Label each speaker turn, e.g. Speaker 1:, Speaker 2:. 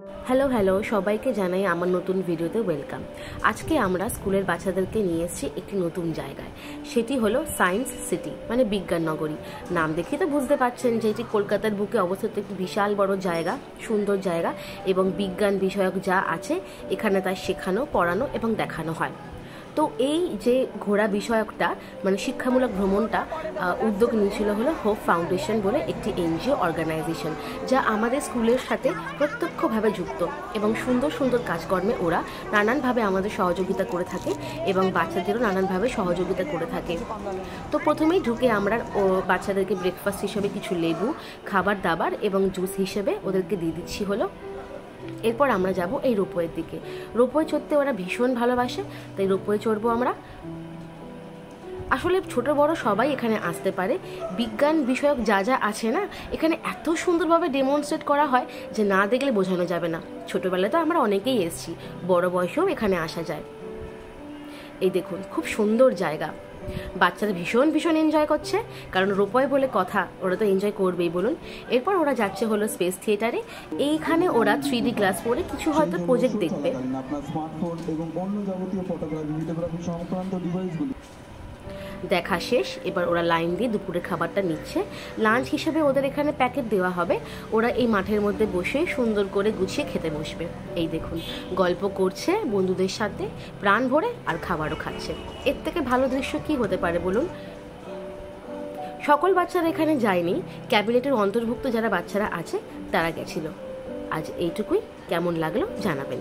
Speaker 1: Hello hello সবাইকে জানাই আমার নতুন ভিডিওতে ওয়েলকাম। আজকে আমরা স্কুলের বাচ্চাদেরকে নিয়ে এসেছি একটি নতুন জায়গায়। সেটি হলো সায়েন্স সিটি, মানে বিজ্ঞান নগরী। নাম দেখে তো বুঝতে পারছেন যে এটি কলকাতার বুকে অবস্থিত একটি বিশাল বড় জায়গা, সুন্দর জায়গা, এবং বিজ্ঞান বিষয়ক যা আছে এখানে তা শেখানো, পড়ানো এবং দেখানো হয়। তো এই যে ঘোরা বিষয়কটা মানে শিক্ষামূলক ভ্রমণটা উদ্যোগ নিয়েছিল হলো হোপ ফাউন্ডেশন বলে একটি এনজিও অর্গানাইজেশন, যা আমাদের স্কুলের সাথে প্রত্যক্ষভাবে যুক্ত এবং সুন্দর সুন্দর কাজকর্মে ওরা নানানভাবে আমাদের সহযোগিতা করে থাকে এবং বাচ্চাদেরও নানানভাবে সহযোগিতা করে থাকে। তো প্রথমেই ঢুকে আমরা বাচ্চাদেরকে ব্রেকফাস্ট হিসেবে কিছু লেবু, খাবার দাবার এবং জুস হিসেবে ওদেরকে দিয়ে দিচ্ছি হলো। এরপর আমরা যাব এই রোপওয়ের দিকে। রোপওয়ে চড়তে ওরা ভীষণ ভালোবাসে, তাই রোপওয়ে চড়বো আমরা। আসলে ছোট বড় সবাই এখানে আসতে পারে। বিজ্ঞান বিষয়ক যা যা আছে না, এখানে এত সুন্দরভাবে ডেমনস্ট্রেট করা হয় যে না দেখলে বোঝানো যাবে না। ছোটবেলায় তো আমরা অনেকেই এসেছি, বড় বয়সেও এখানে আসা যায়। এই দেখুন, খুব সুন্দর জায়গা। বাচ্চারা ভীষণ ভীষণ এনজয় করছে, কারণ রোপওয়ে বলে কথা, ওরা তো এনজয় করবেই বলুন। এরপর ওরা যাচ্ছে হলো স্পেস থিয়েটারে। এইখানে ওরা 3D গ্লাস পরে কিছু হয়তো প্রজেক্ট দেখবে। আপনার স্মার্টফোন এবং অন্য যাবতীয় ফটোগ্রাফি, ভিডিওগ্রাফি সংক্রান্ত ডিভাইসগুলি দেখা শেষ। এবার ওরা লাইন দিয়ে দুপুরের খাবারটা নিচ্ছে। লাঞ্চ হিসেবে ওদের এখানে প্যাকেট দেওয়া হবে। ওরা এই মাঠের মধ্যে বসে সুন্দর করে গুছিয়ে খেতে বসবে। এই দেখুন, গল্প করছে বন্ধুদের সাথে প্রাণ ভরে, আর খাবারও খাচ্ছে। এর থেকে ভালো দৃশ্য কি হতে পারে বলুন। সকল বাচ্চারা এখানে যায়নি, ক্যাবিনেটের অন্তর্ভুক্ত যারা বাচ্চারা আছে তারা গেছিল। আজ এইটুকুই। কেমন লাগলো জানাবেন।